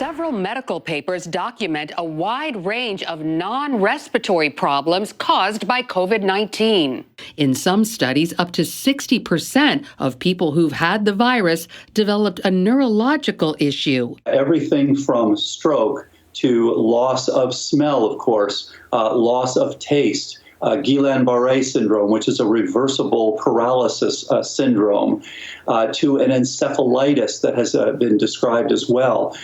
Several medical papers document a wide range of non-respiratory problems caused by COVID-19. In some studies, up to 60% of people who've had the virus developed a neurological issue. Everything from stroke to loss of smell, of course, loss of taste, Guillain-Barré syndrome, which is a reversible paralysis syndrome, to an encephalitis that has been described as well,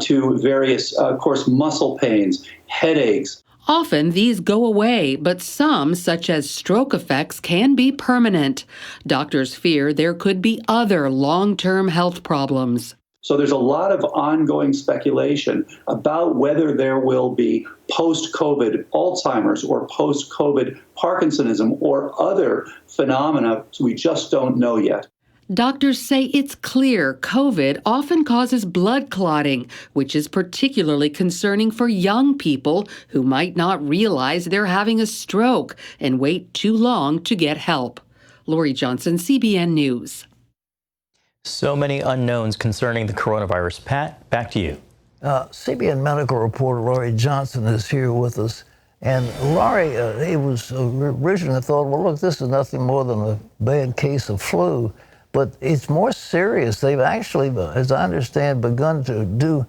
to various, of course, muscle pains, headaches. Often these go away, but some, such as stroke effects, can be permanent. Doctors fear there could be other long-term health problems. So there's a lot of ongoing speculation about whether there will be post-COVID Alzheimer's or post-COVID Parkinsonism or other phenomena we just don't know yet. Doctors say it's clear COVID often causes blood clotting, which is particularly concerning for young people who might not realize they're having a stroke and wait too long to get help. Lori Johnson, CBN News. So many unknowns concerning the coronavirus. Pat, back to you. CBN medical reporter Lori Johnson is here with us. And Lori, he was originally thought, well, look, this is nothing more than a bad case of flu. But it's more serious. They've actually, as I understand, begun to do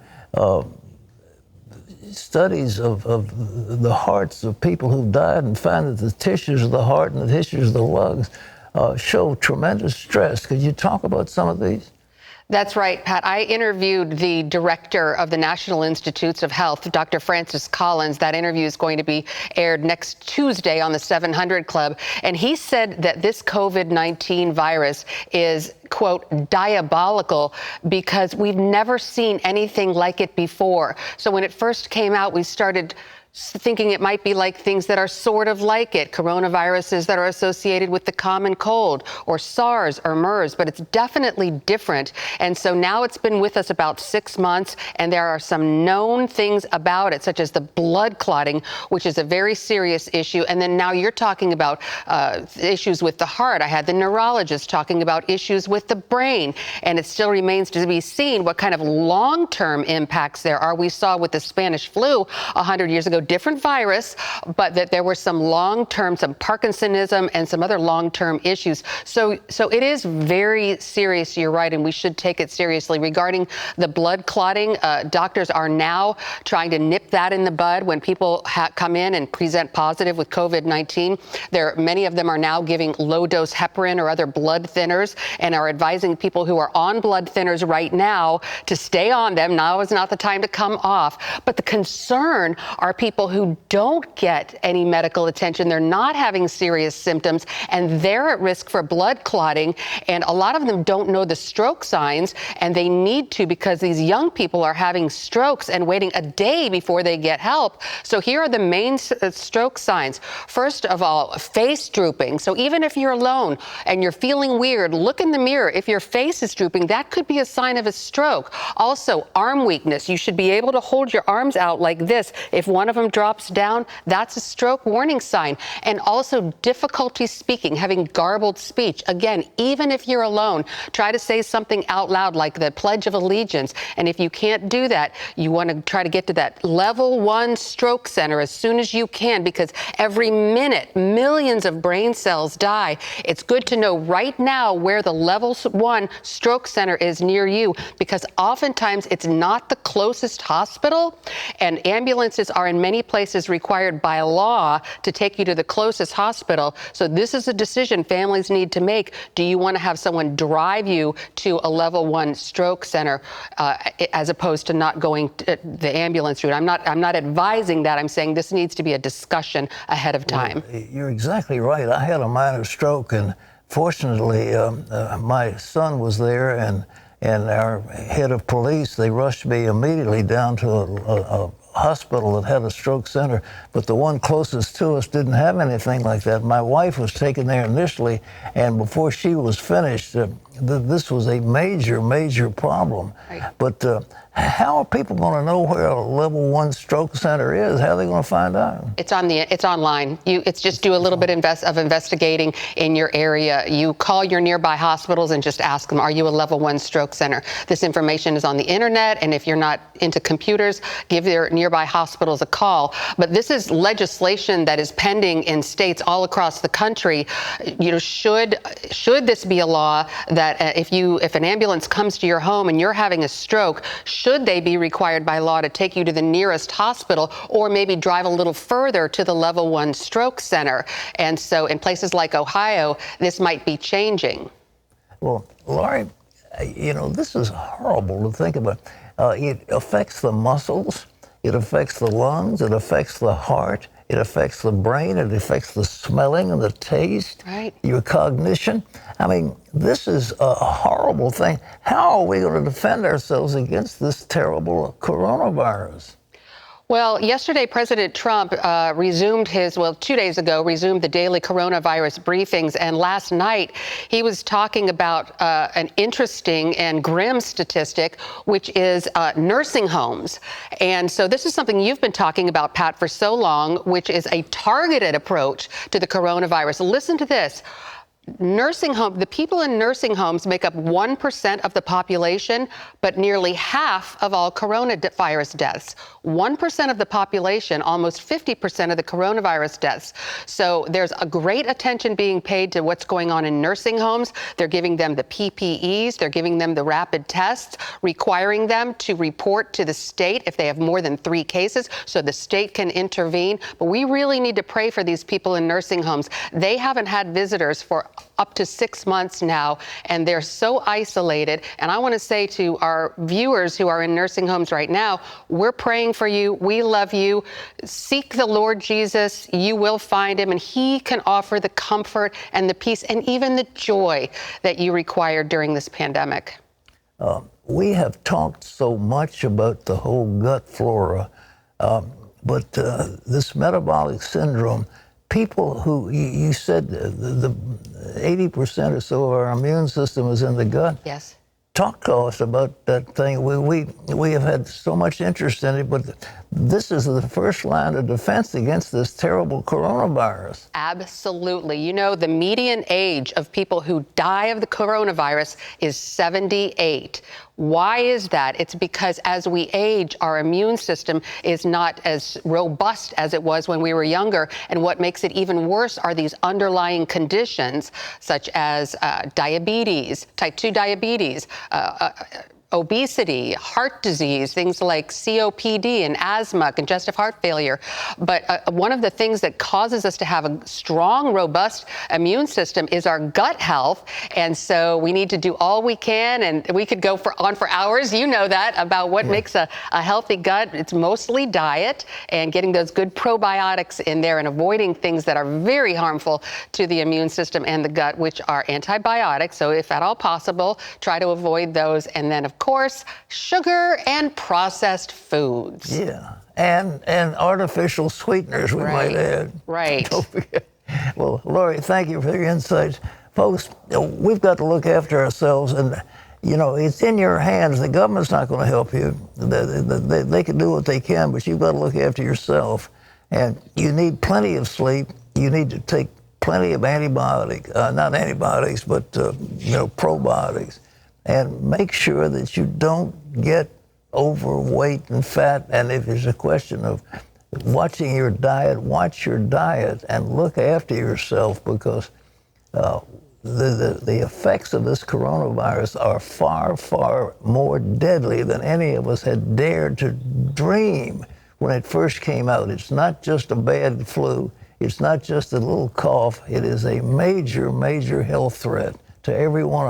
studies of the hearts of people who've died and find that the tissues of the heart and the tissues of the lungs show tremendous stress. Could you talk about some of these? That's right, Pat. I interviewed the director of the National Institutes of Health, Dr. Francis Collins. That interview is going to be aired next Tuesday on the 700 Club. And he said that this COVID-19 virus is, quote, diabolical because we've never seen anything like it before. So when it first came out, we started thinking it might be like things that are sort of like it, coronaviruses that are associated with the common cold or SARS or MERS, but it's definitely different. And so now it's been with us about 6 months, and there are some known things about it, such as the blood clotting, which is a very serious issue. And then now you're talking about issues with the heart. I had the neurologist talking about issues with the brain, and it still remains to be seen what kind of long-term impacts there are. We saw with the Spanish flu 100 years ago, different virus, but that there were some long-term, some Parkinsonism and some other long-term issues. So it is very serious, you're right, and we should take it seriously. Regarding the blood clotting, doctors are now trying to nip that in the bud when people come in and present positive with COVID-19. Many of them are now giving low-dose heparin or other blood thinners and are advising people who are on blood thinners right now to stay on them. Now is not the time to come off. But the concern are people who don't get any medical attention. They're not having serious symptoms, and they're at risk for blood clotting. And a lot of them don't know the stroke signs, and they need to, because these young people are having strokes and waiting a day before they get help. So here are the main stroke signs. First of all, face drooping. So even if you're alone and you're feeling weird, look in the mirror. If your face is drooping, that could be a sign of a stroke. Also, arm weakness. You should be able to hold your arms out like this. If one of them drops down, that's a stroke warning sign. And also difficulty speaking, having garbled speech. Again, even if you're alone, try to say something out loud like the Pledge of Allegiance. And if you can't do that, you want to try to get to that level 1 stroke center as soon as you can, because every minute, millions of brain cells die. It's good to know right now where the level 1 stroke center is near you, because oftentimes it's not the closest hospital, and ambulances are in many places required by law to take you to the closest hospital. So this is a decision families need to make. Do you want to have someone drive you to a level 1 stroke center as opposed to not going the ambulance route? I'm not advising that. I'm saying this needs to be a discussion ahead of time. Well, you're exactly right. I had a minor stroke, and fortunately, my son was there, and our head of police, they rushed me immediately down to a hospital that had a stroke center, but the one closest to us didn't have anything like that. My wife was taken there initially, and before she was finished, this was a major problem. Right. But how are people going to know where a level 1 stroke center is? How are they going to find out? It's online. It's just do a little bit of investigating in your area. You call your nearby hospitals and just ask them, are you a level 1 stroke center? This information is on the internet, and if you're not into computers, give your nearby hospitals a call. But this is legislation that is pending in states all across the country. Should this be a law that if an ambulance comes to your home and you're having a stroke, should they be required by law to take you to the nearest hospital, or maybe drive a little further to the level 1 stroke center? And so in places like Ohio, this might be changing. Well, Laurie, this is horrible to think about. It affects the muscles, it affects the lungs, it affects the heart, it affects the brain, it affects the smelling and the taste, right, your cognition. I mean, this is a horrible thing. How are we going to defend ourselves against this terrible coronavirus? Well, yesterday, President Trump resumed 2 days ago, resumed the daily coronavirus briefings. And last night, he was talking about an interesting and grim statistic, which is nursing homes. And so this is something you've been talking about, Pat, for so long, which is a targeted approach to the coronavirus. Listen to this. The people in nursing homes make up 1% of the population, but nearly half of all coronavirus deaths. 1% of the population, almost 50% of the coronavirus deaths. So there's a great attention being paid to what's going on in nursing homes. They're giving them the PPEs, they're giving them the rapid tests, requiring them to report to the state if they have more than 3 cases, so the state can intervene. But we really need to pray for these people in nursing homes. They haven't had visitors for up to 6 months now, and they're so isolated. And I want to say to our viewers who are in nursing homes right now, we're praying for you. We love you. Seek the Lord Jesus. You will find him, and he can offer the comfort and the peace and even the joy that you require during this pandemic. We have talked so much about the whole gut flora, but this metabolic syndrome, people who, you said the 80% or so of our immune system is in the gut. Yes. Talk to us about that thing. We have had so much interest in it, but this is the first line of defense against this terrible coronavirus. Absolutely. The median age of people who die of the coronavirus is 78. Why is that? It's because as we age, our immune system is not as robust as it was when we were younger. And what makes it even worse are these underlying conditions, such as diabetes, type 2 diabetes, obesity, heart disease, things like COPD and asthma, congestive heart failure. But one of the things that causes us to have a strong, robust immune system is our gut health. And so we need to do all we can, and we could go on for hours, that, about what makes a healthy gut. It's mostly diet and getting those good probiotics in there and avoiding things that are very harmful to the immune system and the gut, which are antibiotics. So if at all possible, try to avoid those. And then, of course, sugar and processed foods. Yeah, and artificial sweeteners, we might add. Right. Don't forget. Well, Laurie, thank you for your insights. Folks, we've got to look after ourselves, and, it's in your hands. The government's not going to help you. They can do what they can, but you've got to look after yourself. And you need plenty of sleep. You need to take plenty of not antibiotics, but, probiotics. And make sure that you don't get overweight and fat. And if it's a question of watching your diet, watch your diet and look after yourself, because the effects of this coronavirus are far, far more deadly than any of us had dared to dream when it first came out. It's not just a bad flu. It's not just a little cough. It is a major, major health threat to every one of us.